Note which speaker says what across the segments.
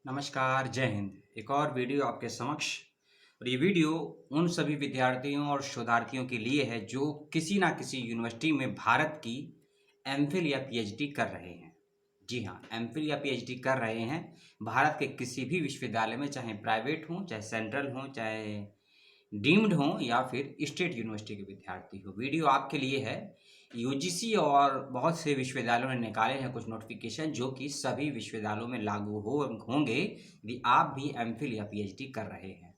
Speaker 1: नमस्कार, जय हिंद। एक और वीडियो आपके समक्ष। और ये वीडियो उन सभी विद्यार्थियों और शोधार्थियों के लिए है जो किसी ना किसी यूनिवर्सिटी में भारत की एमफिल या पीएचडी कर रहे हैं। जी हाँ, एमफिल या पीएचडी कर रहे हैं भारत के किसी भी विश्वविद्यालय में, चाहे प्राइवेट हों, चाहे सेंट्रल हों, चाहे डीम्ड हों या फिर स्टेट यूनिवर्सिटी के विद्यार्थी हो। वीडियो आपके लिए है। यूजीसी और बहुत से विश्वविद्यालयों ने निकाले हैं कुछ नोटिफिकेशन जो कि सभी विश्वविद्यालयों में लागू होंगे यदि आप भी एमफिल या पीएचडी कर रहे हैं।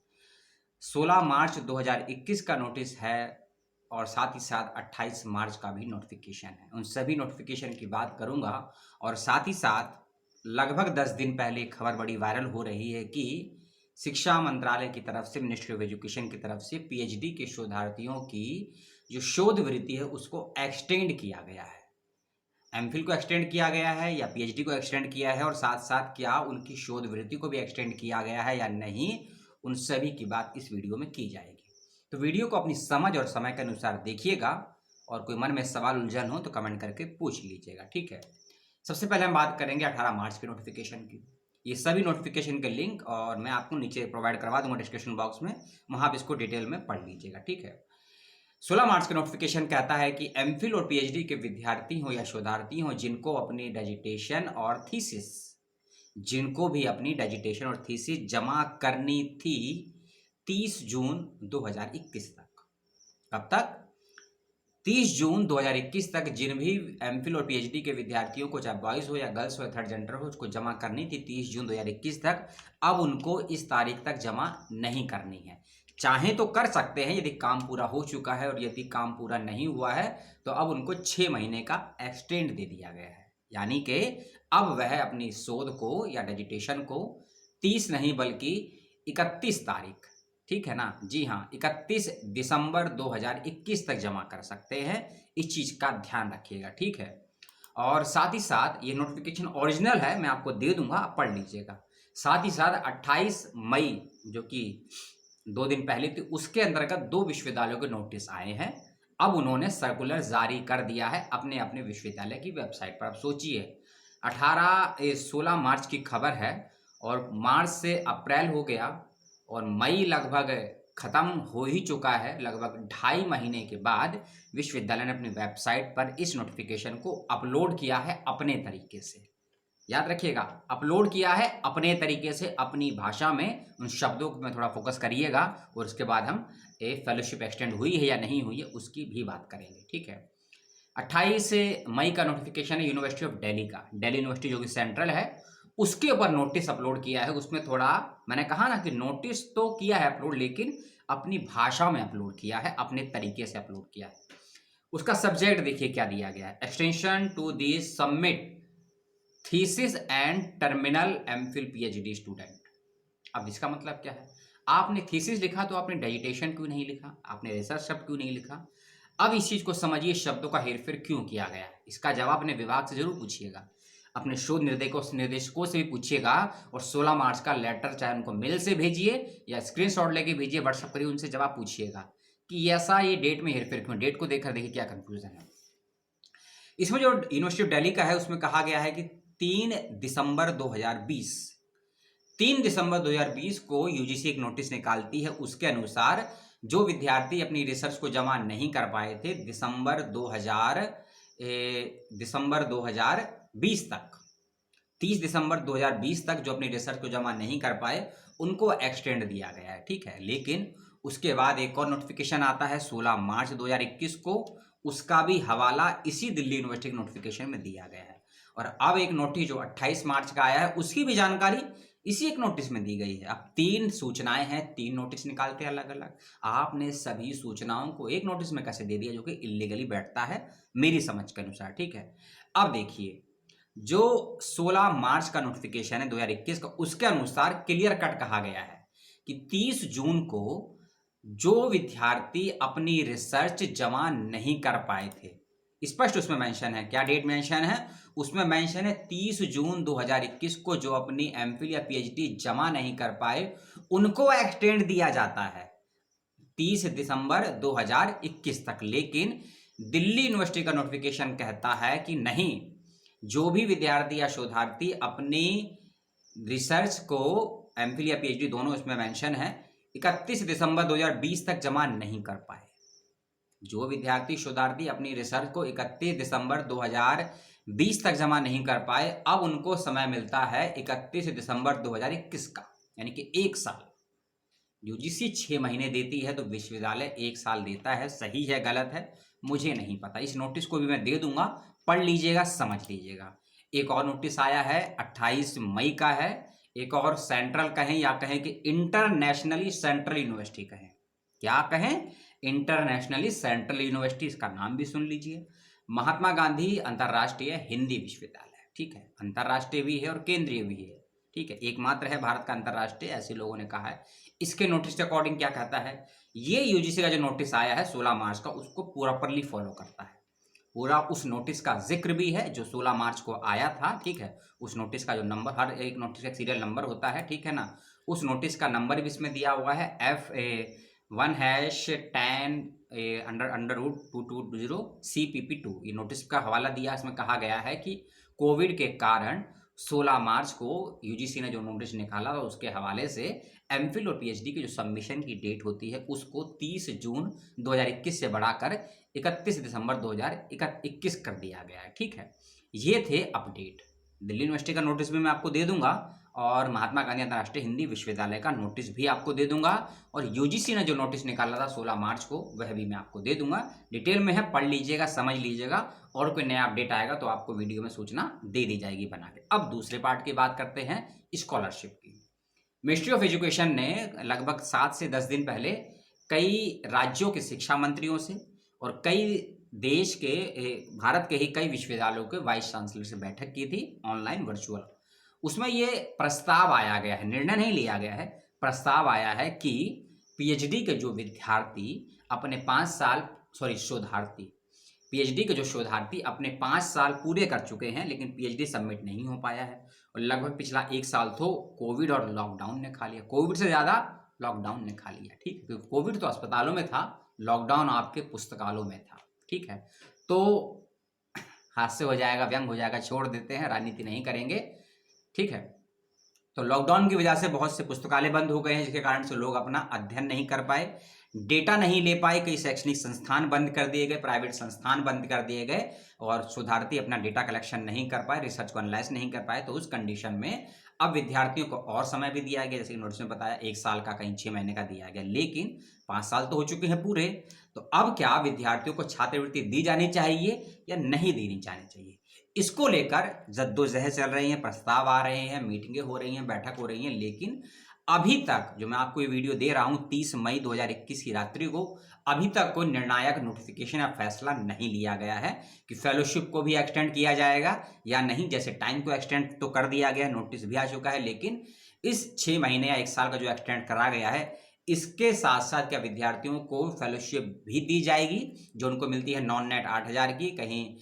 Speaker 1: 16 मार्च 2021 का नोटिस है और साथ ही साथ 28 मार्च का भी नोटिफिकेशन है। उन सभी नोटिफिकेशन की बात करूंगा और साथ ही साथ लगभग 10 दिन पहले खबर बड़ी वायरल हो रही है कि शिक्षा मंत्रालय की तरफ से, मिनिस्ट्री ऑफ एजुकेशन की तरफ से पीएचडी के शोधार्थियों की जो शोध वृत्ति है उसको एक्सटेंड किया गया है। एमफिल को एक्सटेंड किया गया है या पीएचडी को एक्सटेंड किया है, और साथ साथ क्या उनकी शोध वृत्ति को भी एक्सटेंड किया गया है या नहीं, उन सभी की बात इस वीडियो में की जाएगी। तो वीडियो को अपनी समझ और समय के अनुसार देखिएगा और कोई मन में सवाल उलझन हो तो कमेंट करके पूछ लीजिएगा, ठीक है। सबसे पहले हम बात करेंगे 18 मार्च के नोटिफिकेशन की। ये सभी नोटिफिकेशन के लिंक और मैं आपको नीचे प्रोवाइड करवा दूंगा डिस्क्रिप्शन बॉक्स में, वहां आप इसको डिटेल में पढ़ लीजिएगा, ठीक है। 16 मार्च का नोटिफिकेशन कहता है कि एमफिल और पीएचडी के विद्यार्थी हो या शोधार्थी हो जिनको अपनी डिजिटेशन और थीसिस जमा करनी थी 30 जून 2021 तक। कब तक? 30 जून 2021 तक जिन भी एमफिल और पीएचडी के विद्यार्थियों को, चाहे बॉयज हो या गर्ल्स हो या थर्ड जेंडर हो, उसको जमा करनी थी 30 जून 2021 तक। अब उनको इस तारीख तक जमा नहीं करनी है। चाहे तो कर सकते हैं यदि काम पूरा हो चुका है, और यदि काम पूरा नहीं हुआ है तो अब उनको 6 महीने का एक्सटेंड दे दिया गया है। यानी कि अब वह अपनी शोध को या डिजिटेशन को 30 नहीं बल्कि 31 तारीख, ठीक है ना, जी हाँ, 31 दिसंबर 2021 तक जमा कर सकते हैं। इस चीज का ध्यान रखिएगा, ठीक है। और साथ ही साथ ये नोटिफिकेशन ओरिजिनल है, मैं आपको दे दूंगा, आप पढ़ लीजिएगा। साथ ही साथ 28 मई जो कि 2 दिन पहले थी, उसके अंतर्गत 2 विश्वविद्यालयों के नोटिस आए हैं। अब उन्होंने सर्कुलर जारी कर दिया है अपने अपने विश्वविद्यालय की वेबसाइट पर। अब सोचिए, 16 मार्च की खबर है और मार्च से अप्रैल हो गया और मई लगभग खत्म हो ही चुका है। लगभग 2.5 महीने के बाद विश्वविद्यालय ने अपनी वेबसाइट पर इस नोटिफिकेशन को अपलोड किया है अपने तरीके से। याद रखिएगा, अपलोड किया है अपने तरीके से, अपनी भाषा में। उन शब्दों में थोड़ा फोकस करिएगा और उसके बाद हम फेलोशिप एक्सटेंड हुई है या नहीं हुई है उसकी भी बात करेंगे, ठीक है। 28 मई का नोटिफिकेशन है यूनिवर्सिटी ऑफ दिल्ली का। दिल्ली यूनिवर्सिटी जो कि सेंट्रल है, उसके ऊपर नोटिस अपलोड किया है। उसमें थोड़ा, मैंने कहा ना कि नोटिस तो किया है अपलोड, लेकिन अपनी भाषा में अपलोड किया है, अपने तरीके से अपलोड किया है। उसका सब्जेक्ट देखिए क्या दिया गया है, extension to the submit thesis and terminal MPhil PhD student. अब इसका मतलब क्या है? आपने थीसिस लिखा तो आपने डिजिटेशन क्यों नहीं लिखा, आपने रिसर्च शब्द क्यों नहीं लिखा? अब इस चीज को समझिए, शब्दों का हेरफेर क्यों किया गया है। इसका जवाब अपने विभाग से जरूर पूछिएगा, अपने शोध निर्देशकों से भी पूछिएगा। और 16 मार्च का लेटर चाहे उनको मेल से भेजिए या स्क्रीनशॉट लेके भेजिए, व्हाट्सएप करिए, उनसे जवाब पूछिएगा कि ऐसा ये डेट में हेरफेर क्यों। डेट को देखकर देखिए क्या कंफ्यूजन है। इसमें जो यूनिवर्सिटी ऑफ दिल्ली का है उसमें कहा गया है कि 3 दिसंबर 2020 को यूजीसी एक नोटिस निकालती है। उसके अनुसार जो विद्यार्थी अपनी रिसर्च को जमा नहीं कर पाए थे दिसंबर 2020 तक, 30 दिसंबर 2020 तक जो अपनी रिसर्च को जमा नहीं कर पाए उनको एक्सटेंड दिया गया है, ठीक है। लेकिन उसके बाद एक और नोटिफिकेशन आता है 16 मार्च 2021 को। उसका भी हवाला इसी दिल्ली यूनिवर्सिटी के नोटिफिकेशन में दिया गया है। और अब एक नोटिस जो 28 मार्च का आया है उसकी भी जानकारी इसी एक नोटिस में दी गई है। अब 3 सूचनाएं हैं, 3 नोटिस निकालते हैं अलग अलग। आपने सभी सूचनाओं को एक नोटिस में कैसे दे दिया, जो कि इलीगली बैठता है मेरी समझ के अनुसार, ठीक है। अब देखिए, जो 16 मार्च का नोटिफिकेशन है 2021 का, उसके अनुसार क्लियर कट कहा गया है कि 30 जून को जो विद्यार्थी अपनी रिसर्च जमा नहीं कर पाए थे, स्पष्ट उसमें मेंशन है, क्या डेट मेंशन है उसमें, मेंशन है 30 जून 2021 को जो अपनी एमफिल या पीएचडी जमा नहीं कर पाए उनको एक्सटेंड दिया जाता है 30 दिसंबर 2021 तक। लेकिन दिल्ली यूनिवर्सिटी का नोटिफिकेशन कहता है कि नहीं, जो भी विद्यार्थी या शोधार्थी अपनी रिसर्च को एमफिल या पीएचडी दोनों इसमें मेंशन है 31 दिसंबर 2020 तक जमा नहीं कर पाए। जो विद्यार्थी शोधार्थी अपनी रिसर्च को 31 दिसंबर 2020 तक जमा नहीं कर पाए, अब उनको समय मिलता है 31 दिसंबर 2021 का, यानी कि 1 साल। यूजीसी 6 महीने देती है तो विश्वविद्यालय 1 साल देता है। सही है गलत है मुझे नहीं पता, इस नोटिस को भी मैं दे दूंगा, पढ़ लीजिएगा, समझ लीजिएगा। एक और नोटिस आया है 28 मई का है, एक और सेंट्रल कहें या कहें कि इंटरनेशनली सेंट्रल यूनिवर्सिटी कहें, क्या कहें, इंटरनेशनली सेंट्रल यूनिवर्सिटी, इसका नाम भी सुन लीजिए। महात्मा गांधी अंतर्राष्ट्रीय हिंदी विश्वविद्यालय, ठीक है, अंतर्राष्ट्रीय भी है और केंद्रीय भी है, ठीक है, एकमात्र है भारत का अंतर्राष्ट्रीय, ऐसे लोगों ने कहा है। इसके नोटिस के अकॉर्डिंग क्या कहता है, ये यूजीसी का जो नोटिस आया है 16 मार्च का, उसको प्रॉपरली फॉलो करता है। पूरा उस नोटिस का जिक्र भी है जो 16 मार्च को आया था, ठीक है, उस नोटिस का जो नंबर, हर एक नोटिस का सीरियल नंबर होता है, ठीक है ना, उस नोटिस का नंबर भी इसमें दिया हुआ है F1/10/2220 CPP2। ये नोटिस का हवाला दिया, इसमें कहा गया है कि कोविड के कारण 16 मार्च को यूजीसी ने जो नोटिस निकाला था उसके हवाले से एमफिल और पीएचडी की जो सबमिशन की डेट होती है उसको 30 जून 2021 से बढ़ाकर 31 दिसंबर 2021 कर दिया गया है, ठीक है। ये थे अपडेट। दिल्ली यूनिवर्सिटी का नोटिस भी मैं आपको दे दूंगा और महात्मा गांधी अंतर्राष्ट्रीय हिंदी विश्वविद्यालय का नोटिस भी आपको दे दूंगा, और यूजीसी ने जो नोटिस निकाला था 16 मार्च को वह भी मैं आपको दे दूंगा। डिटेल में है, पढ़ लीजिएगा, समझ लीजिएगा, और कोई नया अपडेट आएगा तो आपको वीडियो में सूचना दे दी जाएगी बना के। अब दूसरे पार्ट की बात करते हैं, स्कॉलरशिप की। मिनिस्ट्री ऑफ एजुकेशन ने लगभग 7 से 10 दिन पहले कई राज्यों के शिक्षा मंत्रियों से और कई देश के, भारत के ही कई विश्वविद्यालयों के वाइस चांसलर से बैठक की थी, ऑनलाइन वर्चुअल। उसमें ये प्रस्ताव आया गया है, निर्णय नहीं लिया गया है, प्रस्ताव आया है कि पीएचडी के जो विद्यार्थी अपने 5 साल, शोधार्थी, पीएचडी के जो शोधार्थी अपने 5 साल पूरे कर चुके हैं लेकिन पीएचडी सबमिट नहीं हो पाया है, और लगभग पिछला 1 साल तो कोविड और लॉकडाउन ने खा लिया, कोविड से ज़्यादा लॉकडाउन ने खा लिया, ठीक है, क्योंकि कोविड तो अस्पतालों में था, लॉकडाउन आपके पुस्तकालों में था, ठीक है। तो हास्य हो जाएगा, व्यंग हो जाएगा, छोड़ देते हैं, राजनीति नहीं करेंगे, ठीक है। तो लॉकडाउन की वजह से बहुत से पुस्तकालय बंद हो गए हैं, जिसके कारण से लोग अपना अध्ययन नहीं कर पाए, डेटा नहीं ले पाए, कई शैक्षणिक संस्थान बंद कर दिए गए, प्राइवेट संस्थान बंद कर दिए गए, और शोधार्थी अपना डेटा कलेक्शन नहीं कर पाए, रिसर्च को एनालाइज नहीं कर पाए। तो उस कंडीशन में अब विद्यार्थियों को और समय भी दिया गया, जैसे नोटिस में बताया 1 साल का, कहीं 6 महीने का दिया गया, लेकिन 5 साल तो हो चुके हैं पूरे। तो अब क्या विद्यार्थियों को छात्रवृत्ति दी जानी चाहिए या नहीं देनी जानी चाहिए, इसको लेकर जद्दोजहद चल रही है, प्रस्ताव आ रहे हैं, मीटिंगें हो रही हैं, बैठक हो रही हैं, लेकिन अभी तक जो मैं आपको ये वीडियो दे रहा हूं 30 मई 2021 की रात्रि को, अभी तक कोई निर्णायक नोटिफिकेशन या फैसला नहीं लिया गया है कि फेलोशिप को भी एक्सटेंड किया जाएगा या नहीं। जैसे टाइम को एक्सटेंड तो कर दिया गया, नोटिस भी आ चुका है, लेकिन इस 6 महीने या 1 साल का जो एक्सटेंड करा गया है, इसके साथ साथ क्या विद्यार्थियों को फेलोशिप भी दी जाएगी, जो उनको मिलती है नॉन नेट 8,000 की, कहीं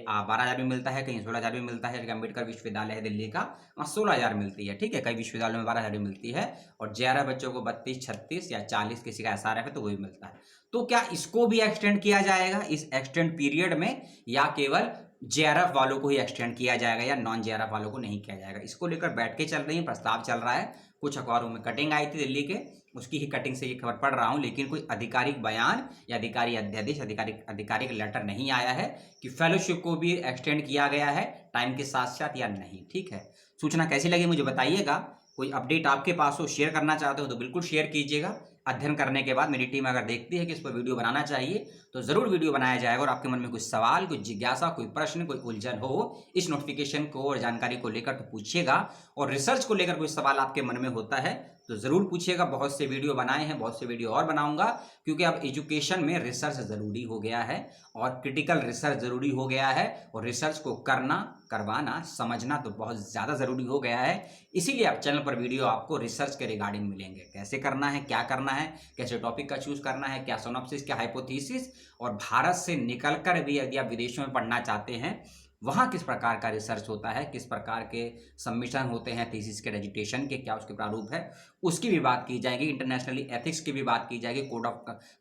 Speaker 1: 12,000 भी मिलता है, कहीं 16,000 भी मिलता है। अम्बेडकर विश्वविद्यालय है दिल्ली का, वहाँ 16,000 मिलती है, ठीक है, कई विश्वविद्यालयों में 12,000 भी मिलती है, और JRF बच्चों को 32, 36 या 40, किसी का SRF है तो वो भी मिलता है। तो क्या इसको भी एक्सटेंड किया जाएगा इस एक्सटेंड पीरियड में, या केवल JRF वालों को ही एक्सटेंड किया जाएगा या नॉन JRF वालों को नहीं किया जाएगा, इसको लेकर बैठ के चल रही है, प्रस्ताव चल रहा है। कुछ अखबारों में कटिंग आई थी दिल्ली के, उसकी ही कटिंग से ये खबर पढ़ रहा हूं, लेकिन कोई आधिकारिक बयान या अधिकारी अध्यादेश, आधिकारिक लेटर नहीं आया है कि फेलोशिप को भी एक्सटेंड किया गया है टाइम के साथ साथ या नहीं, ठीक है। सूचना कैसी लगी मुझे बताइएगा, कोई अपडेट आपके पास हो, शेयर करना चाहते हो तो बिल्कुल शेयर कीजिएगा। अध्ययन करने के बाद मेरी टीम अगर देखती है कि इस पर वीडियो बनाना चाहिए तो जरूर वीडियो बनाया जाएगा, और आपके मन में कोई सवाल, कोई जिज्ञासा, कोई प्रश्न, कोई उलझन हो इस नोटिफिकेशन को और जानकारी को लेकर तो पूछिएगा, और रिसर्च को लेकर कोई सवाल आपके मन में होता है तो जरूर पूछिएगा। बहुत से वीडियो बनाए हैं, बहुत से वीडियो और बनाऊंगा, क्योंकि अब एजुकेशन में रिसर्च जरूरी हो गया है और क्रिटिकल रिसर्च जरूरी हो गया है, और रिसर्च को करना, करवाना, समझना तो बहुत ज़्यादा ज़रूरी हो गया है। इसीलिए आप चैनल पर वीडियो आपको रिसर्च के रिगार्डिंग मिलेंगे, कैसे करना है, क्या करना है, कैसे टॉपिक का चूज करना है, क्या सिनॉप्सिस, क्या हाइपोथेसिस, और भारत से निकलकर भी यदि आप विदेशों में पढ़ना चाहते हैं वहाँ किस प्रकार का रिसर्च होता है, किस प्रकार के सबमिशन होते हैं थीसिस के, रेजिटेशन के, क्या उसके प्रारूप है, उसकी भी बात की जाएगी। इंटरनेशनली एथिक्स की भी बात की जाएगी,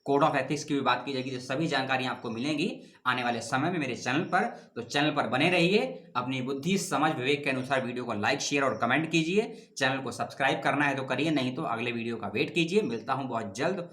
Speaker 1: कोड ऑफ एथिक्स की भी बात की जाएगी। जो सभी जानकारी आपको मिलेंगी आने वाले समय में मेरे चैनल पर। तो चैनल पर बने रहिए, अपनी बुद्धि समझ विवेक के अनुसार वीडियो को लाइक शेयर और कमेंट कीजिए। चैनल को सब्सक्राइब करना है तो करिए, नहीं तो अगले वीडियो का वेट कीजिए। मिलता हूँ बहुत जल्द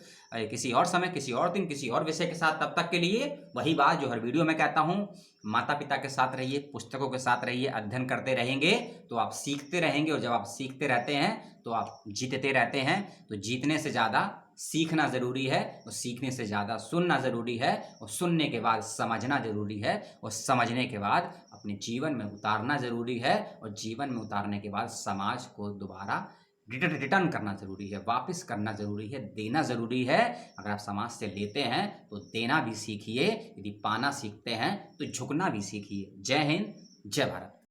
Speaker 1: किसी और समय, किसी और दिन, किसी और विषय के साथ। तब तक के लिए वही बात जो हर वीडियो में कहता हूँ, माता पिता के साथ रहिए, पुस्तकों के साथ रहिए, अध्ययन करते रहेंगे तो आप सीखते रहेंगे, और जब आप सीखते रहते हैं तो आप जीतते रहते हैं। तो जीतने से ज़्यादा सीखना ज़रूरी है, और सीखने से ज़्यादा सुनना ज़रूरी है, और सुनने के बाद समझना ज़रूरी है, और समझने के बाद अपने जीवन में उतारना ज़रूरी है, और जीवन में उतारने के बाद समाज को दोबारा रिटर्न करना ज़रूरी है, वापस करना ज़रूरी है, देना ज़रूरी है। अगर आप समाज से लेते हैं तो देना भी सीखिए, यदि पाना सीखते हैं तो झुकना भी सीखिए। जय हिंद, जय भारत।